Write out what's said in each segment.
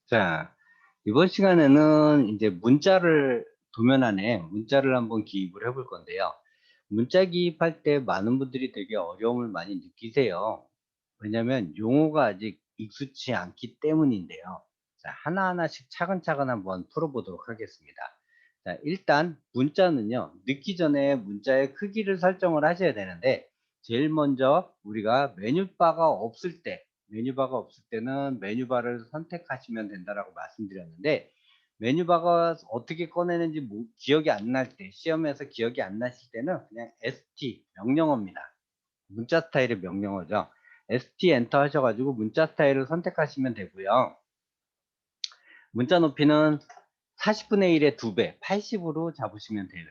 자, 이번 시간에는 이제 도면 안에 문자를 한번 기입을 해볼 건데요. 문자 기입할 때 많은 분들이 되게 어려움을 많이 느끼세요. 왜냐면 용어가 아직 익숙치 않기 때문인데요. 자, 하나하나씩 차근차근 한번 풀어보도록 하겠습니다. 자, 일단 문자는요, 넣기 전에 문자의 크기를 설정을 하셔야 되는데, 제일 먼저 우리가 메뉴바가 없을 때는 메뉴바를 선택하시면 된다라고 말씀드렸는데, 메뉴바가 어떻게 꺼내는지 기억이 안 날 때, 시험에서 기억이 안 나실 때는 그냥 ST 명령어입니다. 문자 스타일의 명령어죠. ST 엔터 하셔가지고 문자 스타일을 선택하시면 되고요. 문자 높이는 40분의 1의 2배, 80으로 잡으시면 돼요.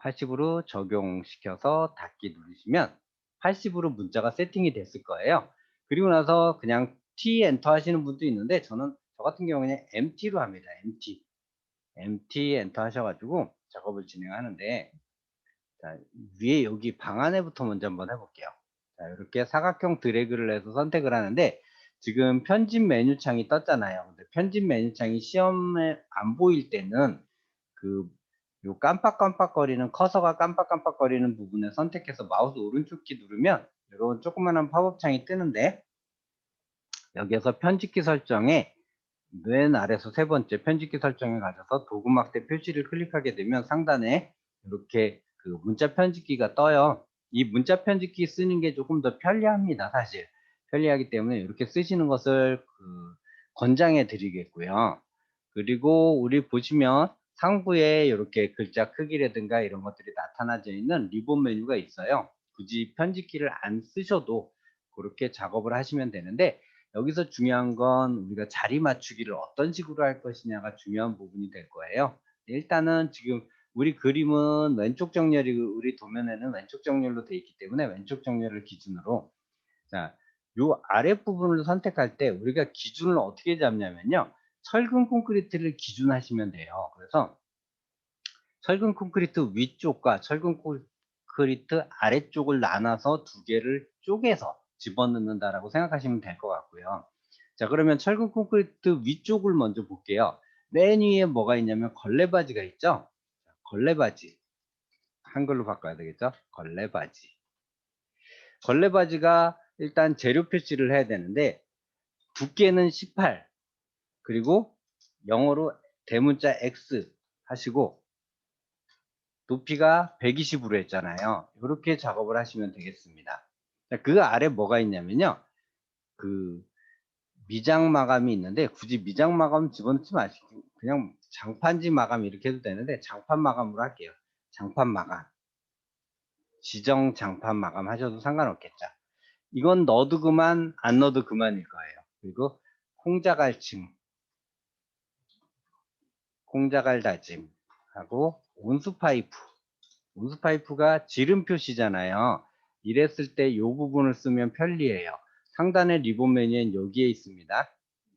80으로 적용시켜서 닫기 누르시면 80으로 문자가 세팅이 됐을 거예요. 그리고 나서 그냥 T 엔터 하시는 분도 있는데, 저 같은 경우는 MT로 합니다. MT 엔터 하셔가지고 작업을 진행하는데, 자, 위에 여기 방 안에부터 먼저 한번 해볼게요. 자, 이렇게 사각형 드래그를 해서 선택을 하는데, 지금 편집 메뉴창이 떴잖아요. 근데 편집 메뉴창이 시험에 안 보일 때는 그 요 깜빡깜빡거리는, 커서가 깜빡깜빡거리는 부분을 선택해서 마우스 오른쪽 키 누르면 이런 조그마한 팝업 창이 뜨는데, 여기에서 편집키 설정에 맨 아래서 세 번째 편집키 설정에 가셔서 도구막대 표시를 클릭하게 되면 상단에 이렇게 그 문자 편집기가 떠요. 이 문자 편집기 쓰는 게 조금 더 편리합니다. 사실 편리하기 때문에 이렇게 쓰시는 것을 권장해 드리겠고요. 그리고 우리 보시면 상부에 이렇게 글자 크기라든가 이런 것들이 나타나져 있는 리본 메뉴가 있어요. 굳이 편집키를 안 쓰셔도 그렇게 작업을 하시면 되는데, 여기서 중요한 건 우리가 자리 맞추기를 어떤 식으로 할 것이냐가 중요한 부분이 될 거예요. 일단은 지금 우리 그림은 왼쪽 정렬이, 우리 도면에는 왼쪽 정렬로 되어 있기 때문에 왼쪽 정렬을 기준으로, 자, 요 아랫부분을 선택할 때 우리가 기준을 어떻게 잡냐면요, 철근 콘크리트를 기준하시면 돼요. 그래서 철근 콘크리트 위쪽과 철근 콘크리트 아래쪽을 나눠서 두 개를 쪼개서 집어넣는다라고 생각하시면 될 것 같고요. 자, 그러면 철근 콘크리트 위쪽을 먼저 볼게요. 맨 위에 뭐가 있냐면 걸레바지가 있죠. 걸레바지, 한글로 바꿔야 되겠죠. 걸레바지가 일단 재료 표시를 해야 되는데, 두께는 18, 그리고 영어로 대문자 X 하시고 높이가 120으로 했잖아요. 이렇게 작업을 하시면 되겠습니다. 그 아래 뭐가 있냐면요, 그 미장 마감이 있는데, 굳이 미장 마감 집어넣지 마시고 그냥 장판지 마감 이렇게 해도 되는데, 장판 마감으로 할게요. 장판 마감, 지정 장판 마감 하셔도 상관없겠죠. 이건 넣어도 그만 안 넣어도 그만일 거예요. 그리고 콩자갈층, 콩자갈 다짐 하고 온수파이프가 지름 표시잖아요. 이랬을 때 이 부분을 쓰면 편리해요. 상단의 리본 메뉴엔 여기에 있습니다.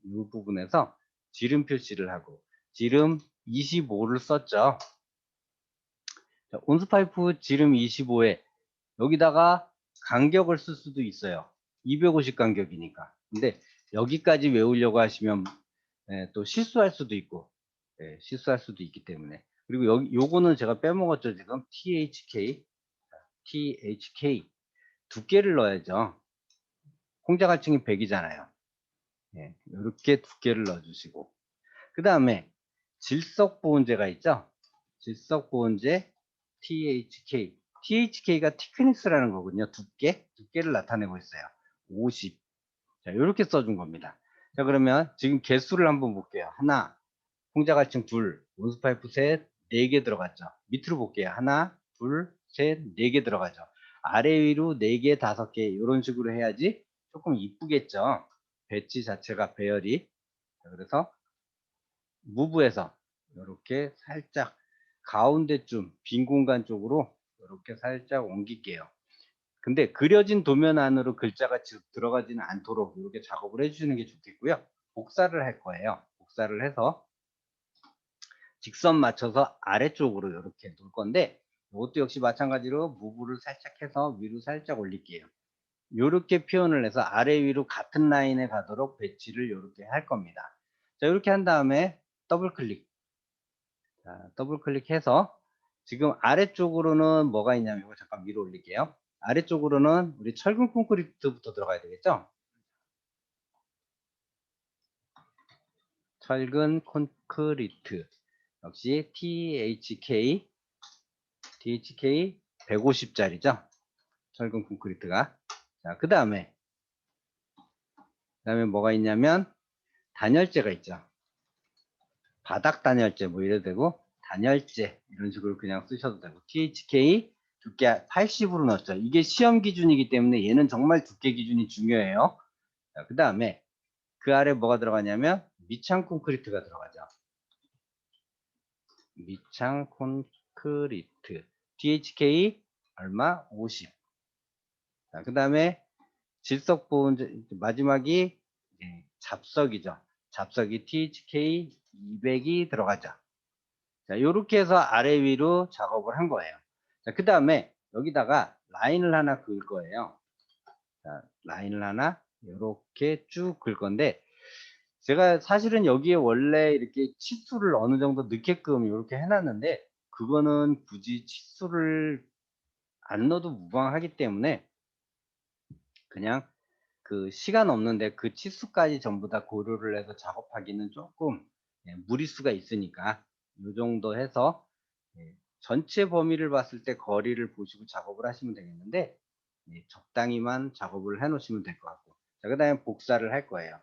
이 부분에서 지름 표시를 하고, 지름 25를 썼죠. 자, 온수파이프 지름 25에 여기다가 간격을 쓸 수도 있어요. 250 간격이니까. 근데 여기까지 외우려고 하시면 또 실수할 수도 있고, 실수할 수도 있기 때문에. 그리고 요거는 제가 빼먹었죠. 지금 THK 두께를 넣어야죠. 홍자갈증이 100이잖아요. 이렇게 두께를 넣어주시고, 그 다음에 질석보온제가 있죠. 질석보온제 THK가 티크니스라는 거군요. 두께를 나타내고 있어요. 50. 자, 이렇게 써준 겁니다. 자, 그러면 지금 개수를 한번 볼게요. 하나, 홍자갈증 둘, 온수파이프 셋, 4개 들어갔죠. 밑으로 볼게요. 하나, 둘, 셋, 4개 들어가죠. 아래 위로 4개, 5개 이런 식으로 해야지 조금 이쁘겠죠. 배치 자체가 배열이. 그래서 무브에서 이렇게 살짝 가운데쯤 빈 공간 쪽으로 이렇게 살짝 옮길게요. 근데 그려진 도면 안으로 글자가 들어가지는 않도록 이렇게 작업을 해주시는 게 좋겠고요. 복사를 할 거예요. 복사를 해서 직선 맞춰서 아래쪽으로 이렇게 놓을 건데, 이것도 역시 마찬가지로 무브를 살짝 해서 위로 살짝 올릴게요. 이렇게 표현을 해서 아래 위로 같은 라인에 가도록 배치를 이렇게 할 겁니다. 자, 이렇게 한 다음에 더블 클릭. 자, 더블 클릭해서 지금 아래쪽으로는 뭐가 있냐면 이거 잠깐 위로 올릴게요. 아래쪽으로는 우리 철근 콘크리트부터 들어가야 되겠죠? 철근 콘크리트. 역시 THK 150짜리죠. 철근 콘크리트가. 자, 그다음에 뭐가 있냐면 단열재가 있죠. 바닥 단열재 뭐 이래도 되고, 단열재 이런 식으로 그냥 쓰셔도 되고, THK 두께 80으로 넣었죠. 이게 시험 기준이기 때문에 얘는 정말 두께 기준이 중요해요. 자, 그 다음에 그 아래 뭐가 들어가냐면 밑창 콘크리트가 들어가죠. 밑창 콘크리트 THK 얼마? 50. 자, 그 다음에 질석 보온 마지막이 잡석이죠. 잡석이 THK 200이 들어가죠. 자, 요렇게 해서 아래 위로 작업을 한 거예요. 자, 그 다음에 여기다가 라인을 하나 그을 거예요. 자, 라인을 하나 요렇게 쭉 그을 건데, 제가 사실은 여기에 원래 이렇게 치수를 어느 정도 넣게끔 이렇게 해놨는데, 그거는 굳이 치수를 안 넣어도 무방하기 때문에 그냥 그 시간 없는데 그 치수까지 전부 다 고려를 해서 작업하기는 조금 무리수가 있으니까 이 정도 해서 전체 범위를 봤을 때 거리를 보시고 작업을 하시면 되겠는데, 적당히만 작업을 해 놓으시면 될 것 같고, 자, 그 다음에 복사를 할 거예요.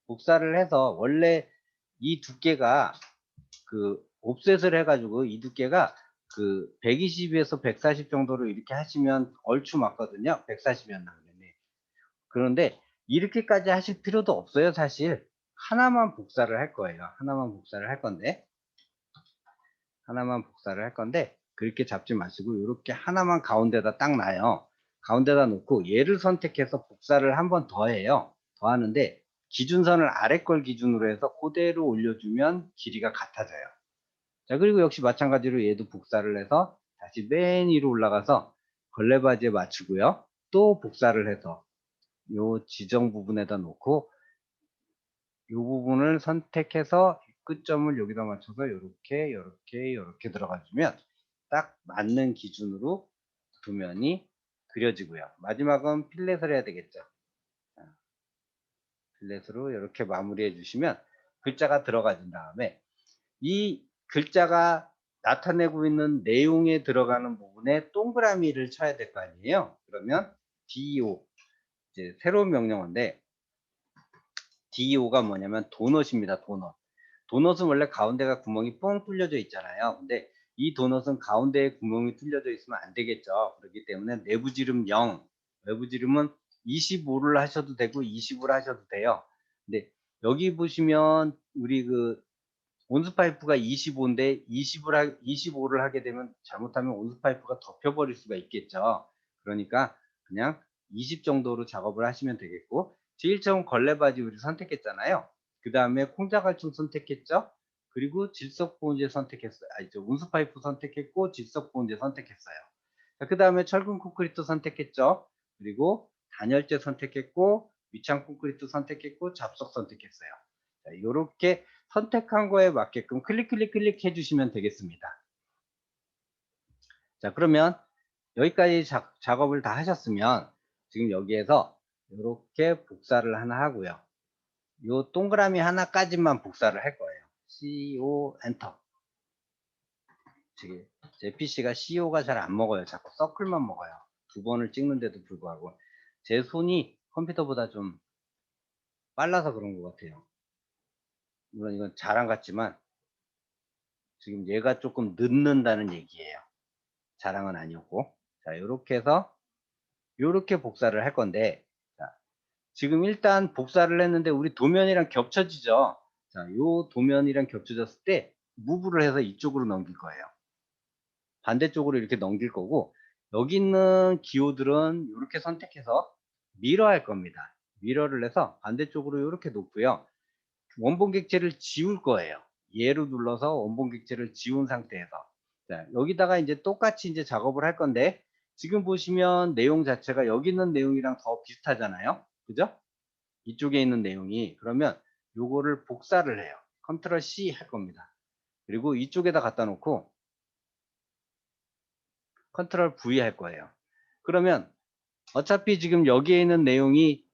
복사를 해서 원래 이 두께가 그 옵셋을 해가지고 이 두께가 그 120에서 140 정도로 이렇게 하시면 얼추 맞거든요. 140이었나 그랬네. 그런데 이렇게까지 하실 필요도 없어요. 사실 하나만 복사를 할 거예요. 하나만 복사를 할 건데, 그렇게 잡지 마시고 이렇게 하나만 가운데다 딱 놔요. 가운데다 놓고 얘를 선택해서 복사를 한 번 더 해요. 더 하는데 기준선을 아래 걸 기준으로 해서 그대로 올려주면 길이가 같아져요. 자, 그리고 역시 마찬가지로 얘도 복사를 해서 다시 맨 위로 올라가서 걸레바지에 맞추고요. 또 복사를 해서 요 지정 부분에다 놓고 이 부분을 선택해서 끝점을 여기다 맞춰서 이렇게 들어가주면 딱 맞는 기준으로 두 면이 그려지고요. 마지막은 필렛을 해야 되겠죠. 필렛으로 이렇게 마무리해 주시면 글자가 들어가진 다음에 이 글자가 나타내고 있는 내용에 들어가는 부분에 동그라미를 쳐야 될 거 아니에요. 그러면 DO, 이제 새로운 명령어인데, DO가 뭐냐면 도넛입니다. 도넛. 도넛은 원래 가운데가 구멍이 뻥 뚫려져 있잖아요. 근데 이 도넛은 가운데에 구멍이 뚫려져 있으면 안 되겠죠. 그렇기 때문에 내부 지름 0, 외부 지름은 25를 하셔도 되고 20을 하셔도 돼요. 근데 여기 보시면 우리 그 온수파이프가 25인데 25를 하게 되면 잘못하면 온수파이프가 덮여버릴 수가 있겠죠. 그러니까 그냥 20 정도로 작업을 하시면 되겠고, 제1차원 걸레바지 우리 선택했잖아요. 그 다음에 콩자갈증 선택했죠. 그리고 질석보온제 선택했어요. 온수파이프 선택했고 질석보온제 선택했어요. 그 다음에 철근 콘크리트 선택했죠. 그리고 단열재 선택했고 위창 콘크리트 선택했고 잡석 선택했어요. 자, 이렇게 선택한 거에 맞게끔 클릭 해주시면 되겠습니다. 자, 그러면 여기까지 작업을 다 하셨으면 지금 여기에서 이렇게 복사를 하나 하고요. 요 동그라미 하나까지만 복사를 할 거예요. CO 엔터. 지금 제 PC가 CO가 잘 안 먹어요. 자꾸 서클만 먹어요. 두 번을 찍는데도 불구하고 제 손이 컴퓨터보다 좀 빨라서 그런 것 같아요. 물론 이건 자랑 같지만 지금 얘가 조금 늦는다는 얘기예요. 자랑은 아니었고. 자, 이렇게 해서 이렇게 복사를 할 건데, 자, 지금 일단 복사를 했는데 우리 도면이랑 겹쳐지죠. 자, 요 도면이랑 겹쳐졌을 때 무브를 해서 이쪽으로 넘길 거예요. 반대쪽으로 이렇게 넘길 거고, 여기 있는 기호들은 이렇게 선택해서 미러 할 겁니다. 미러를 해서 반대쪽으로 이렇게 놓고요. 원본 객체를 지울 거예요. 얘로 눌러서 원본 객체를 지운 상태에서. 자, 여기다가 이제 똑같이 이제 작업을 할 건데, 지금 보시면 내용 자체가 여기 있는 내용이랑 더 비슷하잖아요. 그죠? 이쪽에 있는 내용이. 그러면 요거를 복사를 해요. 컨트롤 C 할 겁니다. 그리고 이쪽에다 갖다 놓고 컨트롤 V 할 거예요. 그러면 어차피 지금 여기에 있는 내용이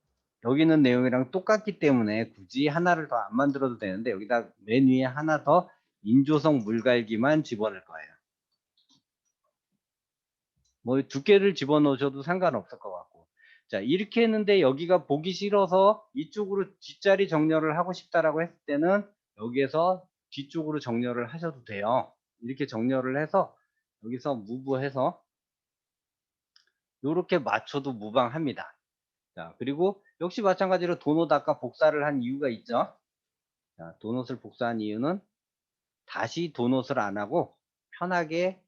여기 있는 내용이랑 똑같기 때문에 굳이 하나를 더 안 만들어도 되는데 여기다 맨 위에 하나 더 인조성 물갈기만 집어넣을 거예요. 뭐 두 개를 집어넣으셔도 상관없을 것 같고. 자, 이렇게 했는데 여기가 보기 싫어서 이쪽으로 뒷자리 정렬을 하고 싶다라고 했을 때는 여기에서 뒤쪽으로 정렬을 하셔도 돼요. 이렇게 정렬을 해서 여기서 무브해서 이렇게 맞춰도 무방합니다. 자, 그리고 역시 마찬가지로 도넛 아까 복사를 한 이유가 있죠. 자, 도넛을 복사한 이유는 다시 도넛을 안 하고 편하게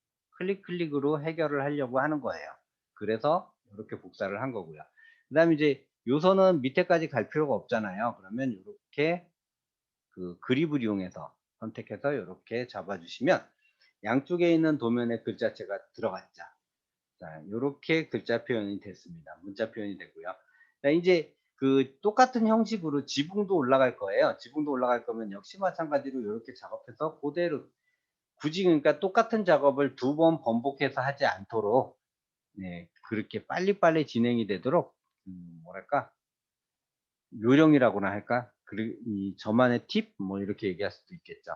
클릭으로 해결을 하려고 하는 거예요. 그래서 이렇게 복사를 한 거고요. 그 다음에 이제 요선은 밑에까지 갈 필요가 없잖아요. 그러면 이렇게 그 그립을 이용해서 선택해서 이렇게 잡아주시면 양쪽에 있는 도면에 글자체가 들어갔죠. 자, 이렇게 글자 표현이 됐습니다. 문자 표현이 되고요. 자, 이제 그 똑같은 형식으로 지붕도 올라갈 거예요. 지붕도 올라갈 거면 역시 마찬가지로 이렇게 작업해서 그대로 굳이 그러니까 똑같은 작업을 두 번 반복해서 하지 않도록 네, 그렇게 빨리빨리 진행이 되도록 뭐랄까 요령이라고나 할까? 그리고 이 저만의 팁 뭐 이렇게 얘기할 수도 있겠죠.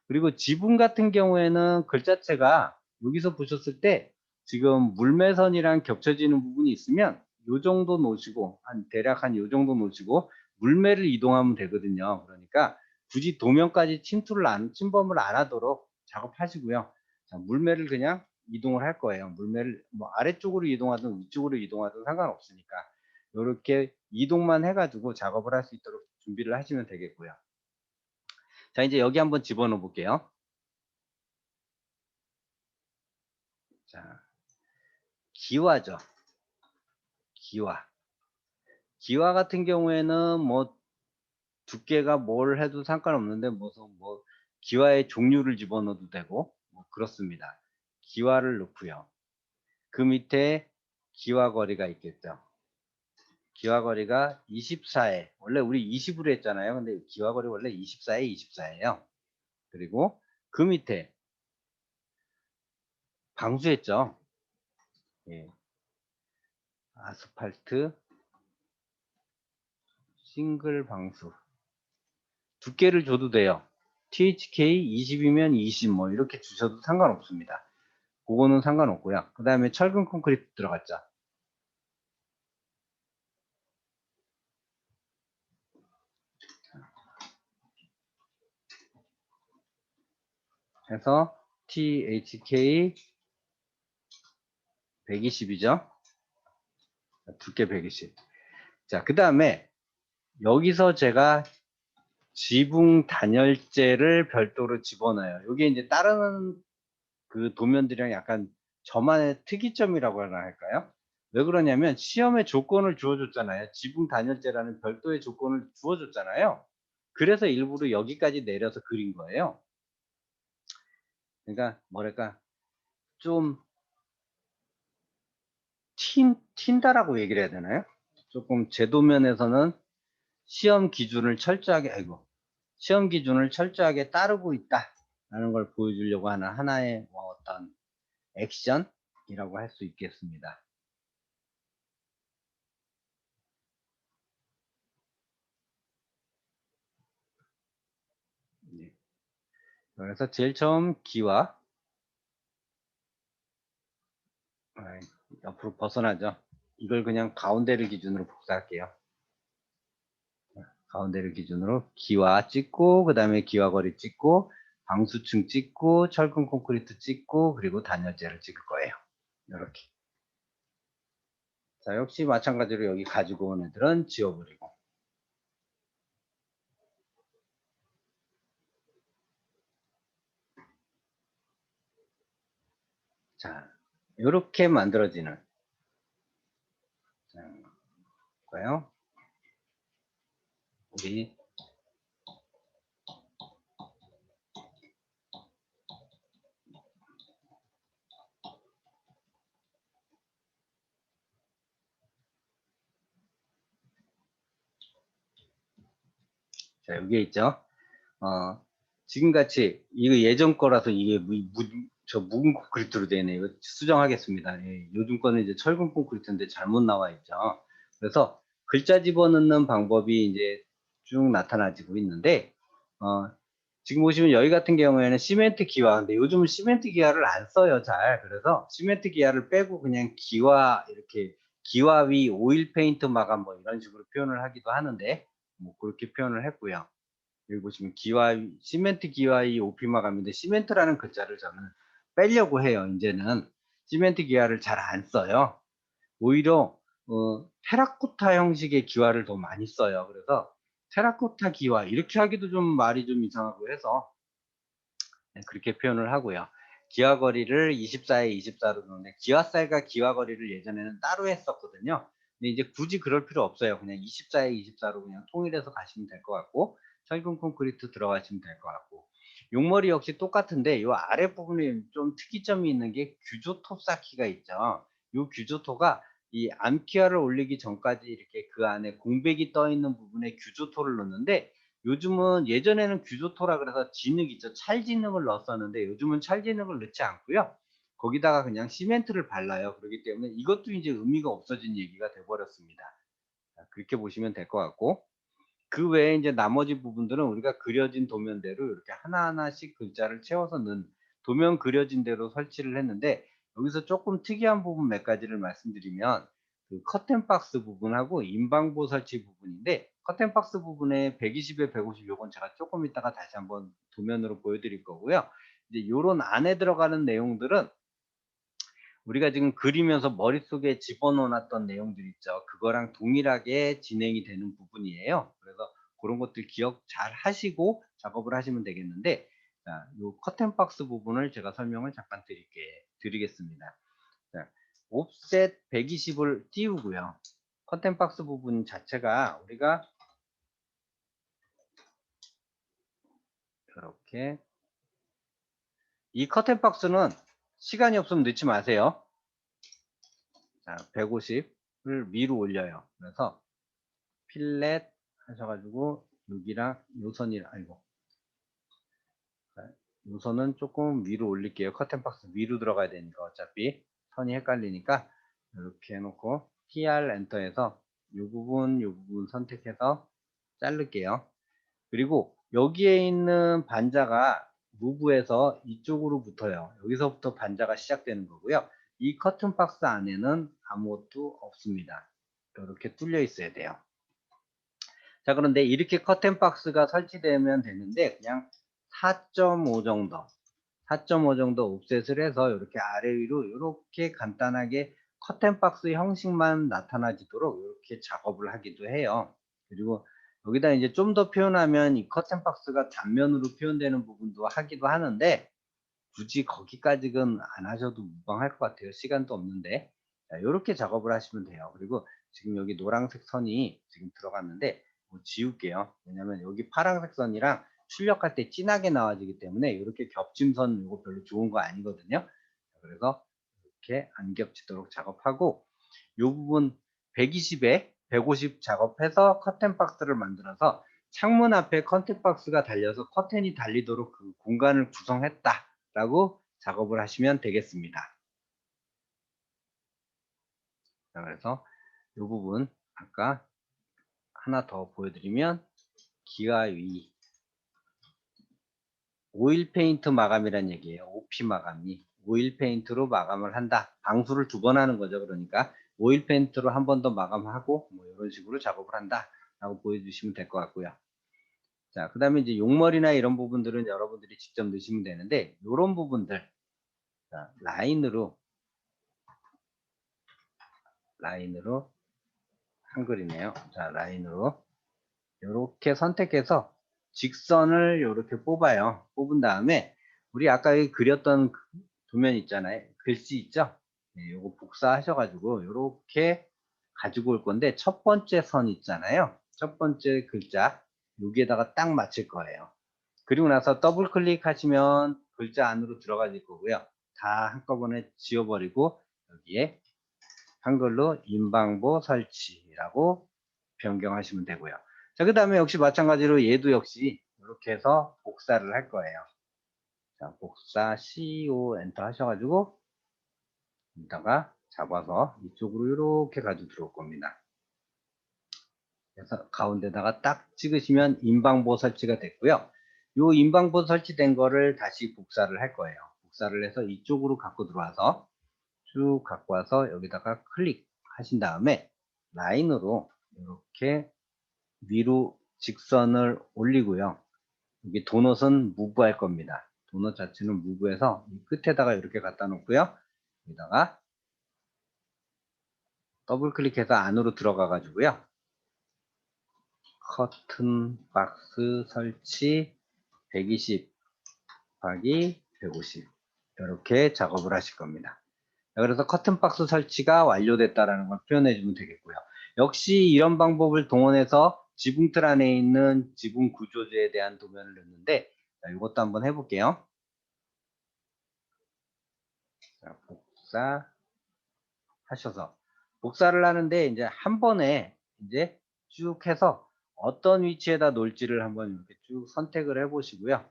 그리고 지붕 같은 경우에는 글자체가 여기서 보셨을 때 지금 물매선이랑 겹쳐지는 부분이 있으면 요 정도 놓으시고 한 대략 한 요 정도 놓으시고 물매를 이동하면 되거든요. 그러니까 굳이 도면까지 침범을 안 하도록 작업하시고요. 자, 물매를 그냥 이동을 할 거예요. 물매를 뭐 아래쪽으로 이동하든 위쪽으로 이동하든 상관없으니까 이렇게 이동만 해가지고 작업을 할 수 있도록 준비를 하시면 되겠고요. 자, 이제 여기 한번 집어넣어 볼게요. 자, 기와죠. 기와. 기와 같은 경우에는 뭐 두께가 뭘 해도 상관없는데 뭐 기와의 종류를 집어넣어도 되고 뭐 그렇습니다. 기와를 넣고요. 그 밑에 기와 거리가 있겠죠. 기와 거리가 24에 원래 우리 20으로 했잖아요. 근데 기와 거리 원래 24에 24예요. 그리고 그 밑에 방수했죠. 예. 아스팔트 싱글 방수 두께를 줘도 돼요. THK 20이면 20 뭐 이렇게 주셔도 상관없습니다. 그거는 상관없고요. 그 다음에 철근 콘크리트 들어갔죠. 해서 THK 120이죠. 두께 120. 자, 그 다음에 여기서 제가 지붕 단열재를 별도로 집어넣어요. 이게 이제 다른 그 도면들이랑 약간 저만의 특이점이라고 하나 할까요? 왜 그러냐면 시험에 조건을 주어줬잖아요. 지붕 단열재라는 별도의 조건을 주어줬잖아요. 그래서 일부러 여기까지 내려서 그린 거예요. 그러니까 뭐랄까 좀 튄다라고 얘기를 해야 되나요? 조금 제 도면에서는 시험 기준을 철저하게 시험 기준을 철저하게 따르고 있다라는 걸 보여주려고 하는 하나의 뭐 어떤 액션이라고 할 수 있겠습니다. 네. 그래서 제일 처음 기와 옆으로 벗어나죠. 이걸 그냥 가운데를 기준으로 복사할게요. 가운데를 기준으로 기와 찍고 그 다음에 기와 거리 찍고 방수층 찍고 철근 콘크리트 찍고 그리고 단열재를 찍을 거예요. 이렇게. 자, 역시 마찬가지로 여기 가지고 온 애들은 지워버리고. 자, 이렇게 만들어지는. 자, 볼까요? 우리 자, 여기에 있죠. 지금같이 이거 예전 거라서 이게 저 묵은 콘크리트로 되어 있네. 이거 수정하겠습니다. 예, 요즘 거는 이제 철근 콘크리트인데 잘못 나와 있죠. 그래서 글자 집어넣는 방법이 이제 쭉 나타나지고 있는데, 지금 보시면 여기 같은 경우에는 시멘트 기와, 근데 요즘은 시멘트 기와를 안 써요, 잘. 그래서 시멘트 기와를 빼고 그냥 기와, 이렇게 기와 위 오일 페인트 마감 뭐 이런 식으로 표현을 하기도 하는데, 뭐 그렇게 표현을 했고요. 여기 보시면 기와, 시멘트 기와이 오피 마감인데, 시멘트라는 글자를 저는 빼려고 해요. 이제는 시멘트 기와를 잘 안 써요. 오히려 테라코타 형식의 기와를 더 많이 써요. 그래서 테라코타 기와 이렇게 하기도 좀 말이 좀 이상하고 해서 그렇게 표현을 하고요. 기와 거리를 24에 24로 두는데, 기와살과 기와 거리를 예전에는 따로 했었거든요. 근데 이제 굳이 그럴 필요 없어요. 그냥 24에 24로 그냥 통일해서 가시면 될 것 같고, 철근 콘크리트 들어가시면 될 것 같고, 용머리 역시 똑같은데 이 아랫부분에 좀 특이점이 있는 게 규조토 쌓기가 있죠. 이 규조토가 이 암키와를 올리기 전까지 이렇게 그 안에 공백이 떠 있는 부분에 규조토를 넣는데, 요즘은, 예전에는 규조토라 그래서 진흙 있죠. 찰진흙을 넣었었는데 요즘은 찰진흙을 넣지 않고요. 거기다가 그냥 시멘트를 발라요. 그렇기 때문에 이것도 이제 의미가 없어진 얘기가 돼 버렸습니다. 그렇게 보시면 될 것 같고, 그 외에 이제 나머지 부분들은 우리가 그려진 도면대로 이렇게 하나하나씩 글자를 채워서 넣은, 도면 그려진 대로 설치를 했는데, 여기서 조금 특이한 부분 몇 가지를 말씀드리면, 그 커튼 박스 부분하고 인방보 설치 부분인데, 커튼 박스 부분에 120에 150, 요건 제가 조금 이따가 다시 한번 도면으로 보여드릴 거고요. 이제 요런 안에 들어가는 내용들은 우리가 지금 그리면서 머릿속에 집어넣어 놨던 내용들 있죠. 그거랑 동일하게 진행이 되는 부분이에요. 그래서 그런 것들 기억 잘 하시고 작업을 하시면 되겠는데, 자, 요 커튼 박스 부분을 제가 설명을 잠깐 드리겠습니다. 자, 옵셋 120을 띄우고요. 커튼 박스 부분 자체가 우리가 이렇게, 이 커튼 박스는 시간이 없으면 넣지 마세요. 자, 150을 위로 올려요. 그래서 필렛 하셔가지고 여기랑 요선이랑, 아이고, 요선은 조금 위로 올릴게요. 커튼 박스 위로 들어가야 되니까 어차피 선이 헷갈리니까 이렇게 해놓고 TR 엔터해서 요 부분 선택해서 자를게요. 그리고 여기에 있는 반자가 무브에서 이쪽으로 붙어요. 여기서부터 반자가 시작되는 거고요. 이 커튼 박스 안에는 아무것도 없습니다. 이렇게 뚫려 있어야 돼요. 자, 그런데 이렇게 커튼 박스가 설치되면 되는데, 그냥 4.5 정도, 4.5 정도 옵셋을 해서 이렇게 아래 위로 이렇게 간단하게 커튼 박스 형식만 나타나지도록 이렇게 작업을 하기도 해요. 그리고 여기다 이제 좀 더 표현하면 이 커튼 박스가 단면으로 표현되는 부분도 하기도 하는데, 굳이 거기까지는 안 하셔도 무방할 것 같아요. 시간도 없는데. 자, 이렇게 작업을 하시면 돼요. 그리고 지금 여기 노란색 선이 지금 들어갔는데 뭐 지울게요. 왜냐면 여기 파란색 선이랑 출력할 때 진하게 나와지기 때문에 이렇게 겹침선 이거 별로 좋은 거 아니거든요. 그래서 이렇게 안 겹치도록 작업하고, 이 부분 120에 150 작업해서 커튼 박스를 만들어서 창문 앞에 커튼 박스가 달려서 커튼이 달리도록 그 공간을 구성했다 라고 작업을 하시면 되겠습니다. 자, 그래서 이 부분 아까 하나 더 보여드리면, 기와 위 오일 페인트 마감이란 얘기예요. OP 마감이 오일 페인트로 마감을 한다. 방수를 2번 하는 거죠. 그러니까 오일 페인트로 한 번 더 마감하고 뭐 이런 식으로 작업을 한다 라고 보여주시면 될 것 같고요. 자, 그 다음에 이제 용머리나 이런 부분들은 여러분들이 직접 넣으시면 되는데, 이런 부분들, 자, 라인으로 한글이네요. 자, 라인으로 이렇게 선택해서 직선을 이렇게 뽑아요. 뽑은 다음에 우리 아까 그렸던 도면 있잖아요. 글씨 있죠? 네, 요거 복사하셔가지고 이렇게 가지고 올 건데, 첫 번째 선 있잖아요. 첫 번째 글자 여기에다가 딱 맞출 거예요. 그리고 나서 더블 클릭하시면 글자 안으로 들어가질 거고요. 다 한꺼번에 지워버리고 여기에 한글로 인방보 설치라고 변경하시면 되고요. 자, 그 다음에 역시 마찬가지로 얘도 역시 이렇게 해서 복사를 할 거예요. 자, 복사 CO 엔터 하셔가지고 여기다가 잡아서 이쪽으로 이렇게 가지고 들어올 겁니다. 그래서 가운데다가 딱 찍으시면 인방보 설치가 됐고요. 요 인방보 설치된 거를 다시 복사를 할 거예요. 복사를 해서 이쪽으로 갖고 들어와서 쭉 갖고 와서 여기다가 클릭하신 다음에 라인으로 이렇게 위로 직선을 올리고요. 여기 도넛은 무브할 겁니다. 도넛 자체는 무브해서 이 끝에다가 이렇게 갖다 놓고요. 여기다가 더블 클릭해서 안으로 들어가 가지고요. 커튼 박스 설치 120 곱하기 150 이렇게 작업을 하실 겁니다. 그래서 커튼 박스 설치가 완료됐다라는 걸 표현해 주면 되겠고요. 역시 이런 방법을 동원해서 지붕틀 안에 있는 지붕 구조조에 대한 도면을 넣는데 이것도 한번 해볼게요. 자, 복사 하셔서 복사를 하는데 이제 한 번에 이제 쭉 해서 어떤 위치에다 놓을지를 한번 이렇게 쭉 선택을 해 보시고요.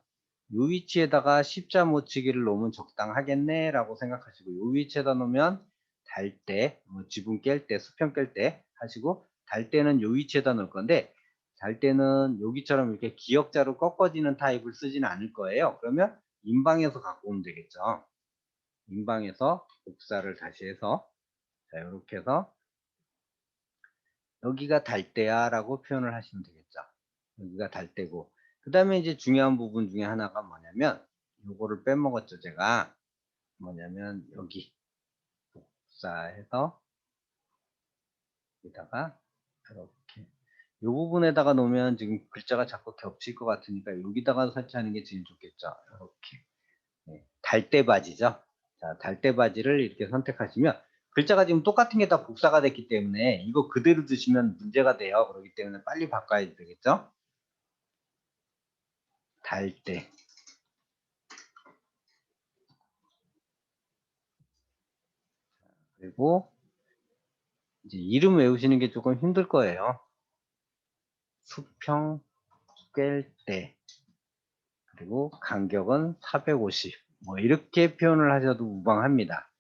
이 위치에다가 십자 모치기를 놓으면 적당하겠네 라고 생각하시고 이 위치에다 놓으면 달 때, 지붕 깰 때, 수평 깰 때 하시고 달 때는 이 위치에다 놓을 건데 달 때는 여기처럼 이렇게 기역자로 꺾어지는 타입을 쓰지는 않을 거예요. 그러면 인방에서 갖고 오면 되겠죠. 인방에서 복사를 다시 해서 자, 이렇게 해서 여기가 달대야 라고 표현을 하시면 되겠죠. 여기가 달대고 그 다음에 이제 중요한 부분 중에 하나가 뭐냐면 요거를 빼먹었죠. 제가 뭐냐면 여기 복사해서 여기다가 이렇게 요 부분에다가 놓으면 지금 글자가 자꾸 겹칠 것 같으니까 여기다가 설치하는 게 제일 좋겠죠. 이렇게 네, 달대바지죠. 자, 달대바지를 이렇게 선택하시면 글자가 지금 똑같은 게 다 복사가 됐기 때문에 이거 그대로 두시면 문제가 돼요. 그렇기 때문에 빨리 바꿔야 되겠죠. 달대. 그리고 이제 이름 외우시는 게 조금 힘들 거예요. 수평 꿰때 그리고 간격은 450. 뭐 이렇게 표현을 하셔도 무방합니다.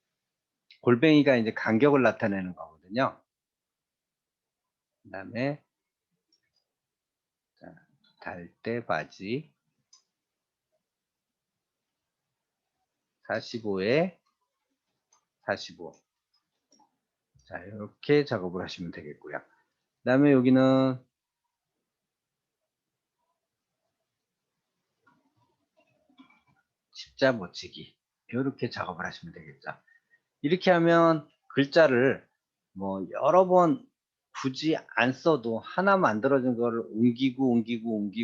골뱅이가 이제 간격을 나타내는 거거든요. 그 다음에 달대 바지 45에 45. 자, 이렇게 작업을 하시면 되겠고요. 그 다음에 여기는 십자 못치기 이렇게 작업을 하시면 되겠죠. 이렇게 하면 글자를 뭐 여러 번 굳이 안 써도 하나 만들어진 거를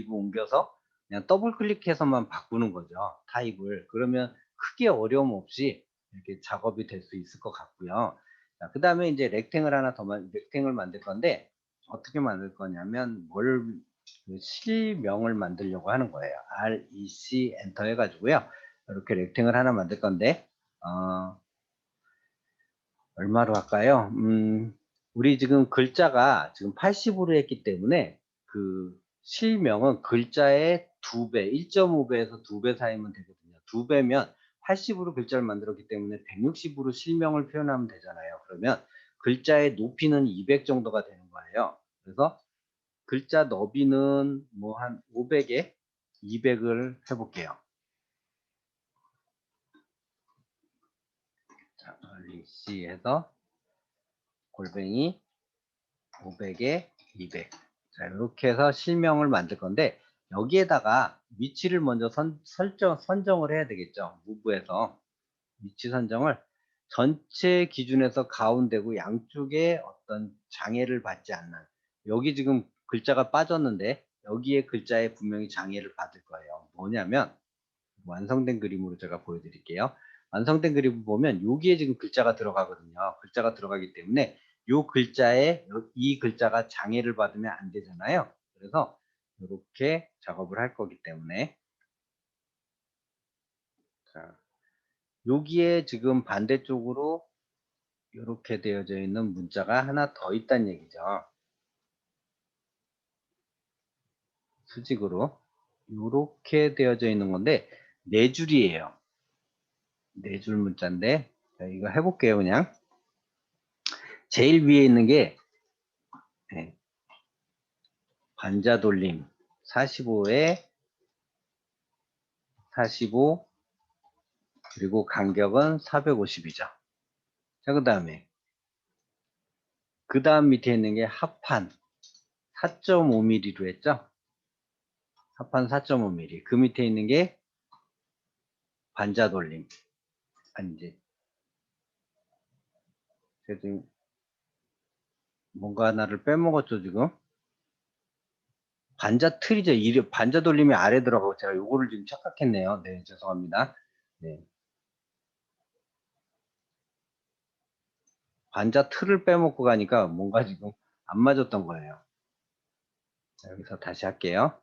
옮겨서 그냥 더블 클릭해서만 바꾸는 거죠. 타입을. 그러면 크게 어려움 없이 이렇게 작업이 될 수 있을 것 같고요. 그 다음에 이제 렉탱을 만들 건데 어떻게 만들 거냐면 그 실명을 만들려고 하는 거예요. REC 엔터 해가지고요. 이렇게 렉탱을 하나 만들 건데 얼마로 할까요? 우리 지금 글자가 지금 80으로 했기 때문에 그 실명은 글자의 2배, 1.5배에서 2배 사이면 되거든요. 2배면 80으로 글자를 만들었기 때문에 160으로 실명을 표현하면 되잖아요. 그러면 글자의 높이는 200 정도가 되는 거예요. 그래서 글자 너비는 뭐 한 500에 200을 해볼게요. 자, 리시해서 골뱅이 500에 200. 자, 이렇게 해서 실명을 만들 건데 여기에다가 위치를 먼저 선정을 해야 되겠죠. 무브에서 위치 선정을 전체 기준에서 가운데고 양쪽에 어떤 장애를 받지 않는 여기 지금 글자가 빠졌는데 여기에 글자에 분명히 장애를 받을 거예요. 뭐냐면 완성된 그림으로 제가 보여드릴게요. 완성된 그림을 보면 여기에 지금 글자가 들어가거든요. 글자가 들어가기 때문에 요 글자에 이 글자가 장애를 받으면 안 되잖아요. 그래서 이렇게 작업을 할 거기 때문에 자, 여기에 지금 반대쪽으로 이렇게 되어져 있는 문자가 하나 더 있다는 얘기죠. 수직으로. 요렇게 되어져 있는 건데 4줄이에요. 4줄 문자인데 자, 이거 해볼게요. 그냥 제일 위에 있는 게 네, 반자 돌림 45에 45 그리고 간격은 450이죠. 자, 그 다음 밑에 있는 게 합판 4.5mm로 했죠. 합판 4.5mm. 그 밑에 있는 게 반자 돌림. 아니지. 지금 뭔가 하나를 빼먹었죠, 지금. 반자 틀이죠. 반자 돌림이 아래 들어가고 제가 요거를 지금 착각했네요. 네, 죄송합니다. 네. 반자 틀을 빼먹고 가니까 뭔가 지금 안 맞았던 거예요. 자, 여기서 다시 할게요.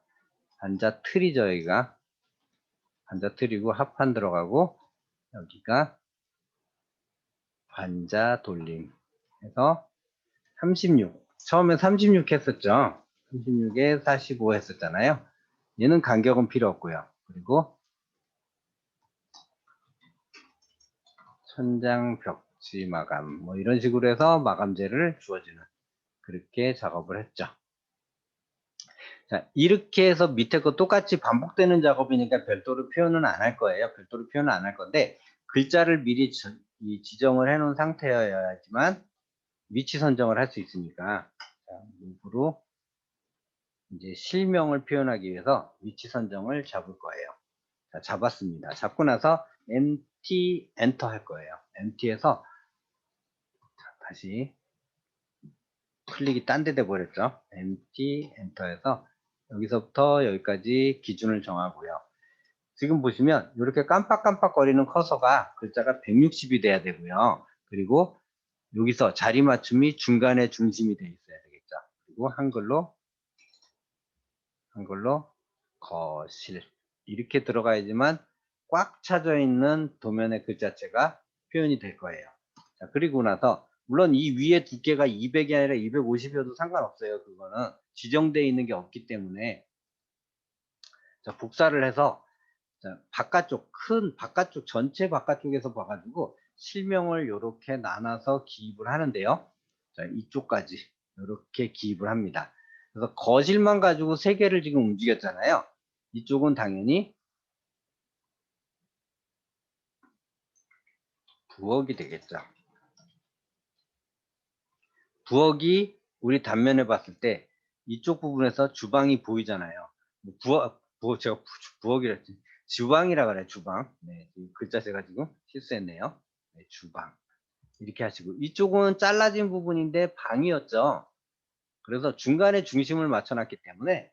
반자 틀이죠, 여기가. 반자 틀이고 합판 들어가고 여기가 반자 돌림 해서 36. 처음에 36 했었죠. 36에 45 했었잖아요. 얘는 간격은 필요 없고요. 그리고 천장 벽지 마감 뭐 이런 식으로 해서 마감재를 주어지는 그렇게 작업을 했죠. 자, 이렇게 해서 밑에 거 똑같이 반복되는 작업이니까 별도로 표현은 안 할 거예요. 별도로 표현은 안 할 건데 글자를 미리 지정을 해 놓은 상태여야지만 위치 선정을 할 수 있으니까 자, 일부러 이제 실명을 표현하기 위해서 위치 선정을 잡을 거예요. 자, 잡았습니다. 잡고 나서 empty 엔터 할 거예요. empty에서 다시 클릭이 딴 데 돼 버렸죠. empty 엔터에서 여기서부터 여기까지 기준을 정하고요. 지금 보시면 이렇게 깜빡깜빡거리는 커서가 글자가 160이 돼야 되고요. 그리고 여기서 자리 맞춤이 중간에 중심이 돼 있어야 되겠죠. 그리고 한글로 거실 이렇게 들어가야지만 꽉 차져 있는 도면의 글자체가 표현이 될 거예요. 자, 그리고 나서 물론 이 위에 두께가 200이 아니라 250이어도 상관없어요. 그거는 지정되어 있는 게 없기 때문에 자, 복사를 해서 자, 큰 바깥쪽 전체 바깥쪽에서 봐가지고 실명을 이렇게 나눠서 기입을 하는데요. 자, 이쪽까지 이렇게 기입을 합니다. 그래서 거실만 가지고 세 개를 지금 움직였잖아요. 이쪽은 당연히 부엌이 되겠죠. 부엌이 우리 단면에 봤을 때 이쪽 부분에서 주방이 보이잖아요. 뭐 제가 부엌이라 했지. 주방이라 그래, 주방. 네, 글자 제가 지금 실수했네요. 네, 주방. 이렇게 하시고, 이쪽은 잘라진 부분인데 방이었죠. 그래서 중간에 중심을 맞춰놨기 때문에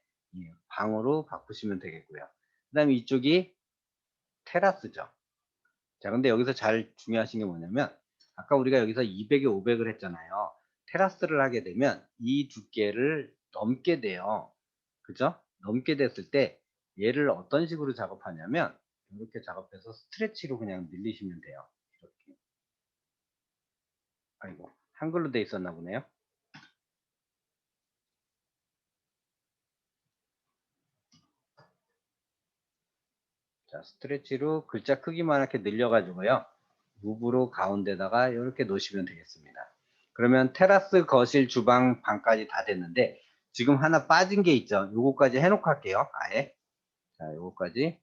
방으로 바꾸시면 되겠고요. 그 다음에 이쪽이 테라스죠. 자, 근데 여기서 잘 중요하신 게 뭐냐면 아까 우리가 여기서 200에 500을 했잖아요. 테라스를 하게 되면 이 두께를 넘게 돼요. 그죠? 넘게 됐을 때 얘를 어떤 식으로 작업하냐면 이렇게 작업해서 스트레치로 그냥 늘리시면 돼요. 이렇게. 아이고, 한글로 돼 있었나 보네요. 자, 스트레치로 글자 크기만 이렇게 늘려가지고요. 무브로 가운데다가 이렇게 놓으시면 되겠습니다. 그러면 테라스, 거실, 주방, 방까지 다 됐는데 지금 하나 빠진 게 있죠. 요거까지 해놓고 할게요. 아예. 자, 요거까지.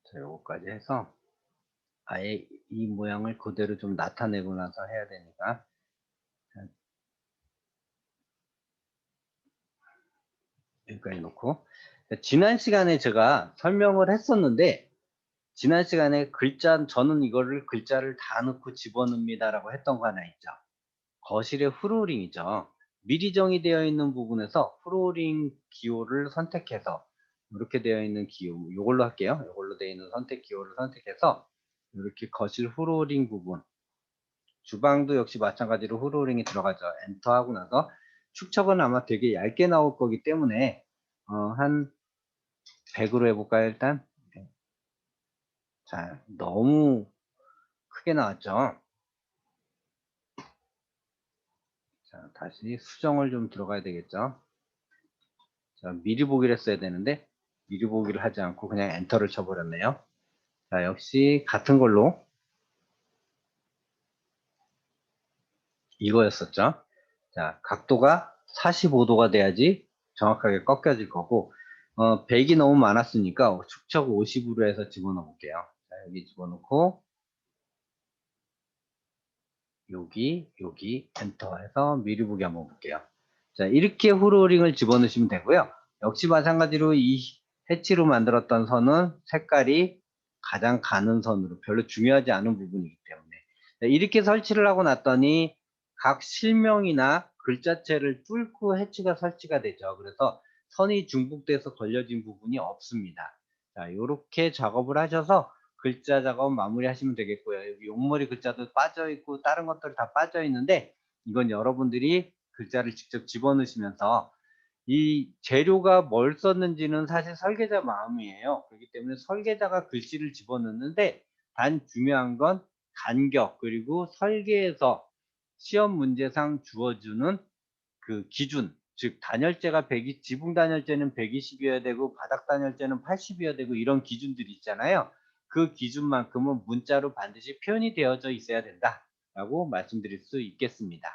자, 요거까지 해서 아예 이 모양을 그대로 좀 나타내고 나서 해야 되니까. 자, 여기까지 놓고. 자, 지난 시간에 제가 설명을 했었는데 지난 시간에 저는 이거를 글자를 다 넣고 집어넣습니다라고 했던 거 하나 있죠. 거실의 프로링이죠. 미리 정의되어 있는 부분에서 프로링 기호를 선택해서 이렇게 되어 있는 기호, 이걸로 할게요. 이걸로 되어 있는 선택 기호를 선택해서 이렇게 거실 프로링 부분, 주방도 역시 마찬가지로 프로링이 들어가죠. 엔터 하고 나서 축척은 아마 되게 얇게 나올 거기 때문에 한 100으로 해볼까요? 일단 자, 너무 크게 나왔죠? 자, 다시 수정을 좀 들어가야 되겠죠? 자, 미리 보기를 했어야 되는데 미리 보기를 하지 않고 그냥 엔터를 쳐버렸네요. 자, 역시 같은 걸로 이거였었죠. 자, 각도가 45도가 돼야지 정확하게 꺾여질 거고 100이 너무 많았으니까 축척 50으로 해서 집어넣어 볼게요. 자, 여기 집어넣고 여기 엔터 해서 미리 보기 한번 볼게요. 자, 이렇게 후로링을 집어넣으시면 되고요. 역시 마찬가지로 이 해치로 만들었던 선은 색깔이 가장 가는 선으로 별로 중요하지 않은 부분이기 때문에 자, 이렇게 설치를 하고 났더니 각 실명이나 글자체를 뚫고 해치가 설치가 되죠. 그래서 선이 중복돼서 걸려진 부분이 없습니다. 자, 이렇게 작업을 하셔서 글자 작업 마무리 하시면 되겠고요. 여기 용머리 글자도 빠져 있고 다른 것들 다 빠져 있는데 이건 여러분들이 글자를 직접 집어넣으시면서 이 재료가 뭘 썼는지는 사실 설계자 마음이에요. 그렇기 때문에 설계자가 글씨를 집어넣는데 단 중요한 건 간격 그리고 설계에서 시험 문제상 주어주는 그 기준 즉 단열재가 100이 지붕 단열재는 120이어야 되고 바닥 단열재는 80이어야 되고 이런 기준들이 있잖아요. 그 기준만큼은 문자로 반드시 표현이 되어져 있어야 된다라고 말씀드릴 수 있겠습니다.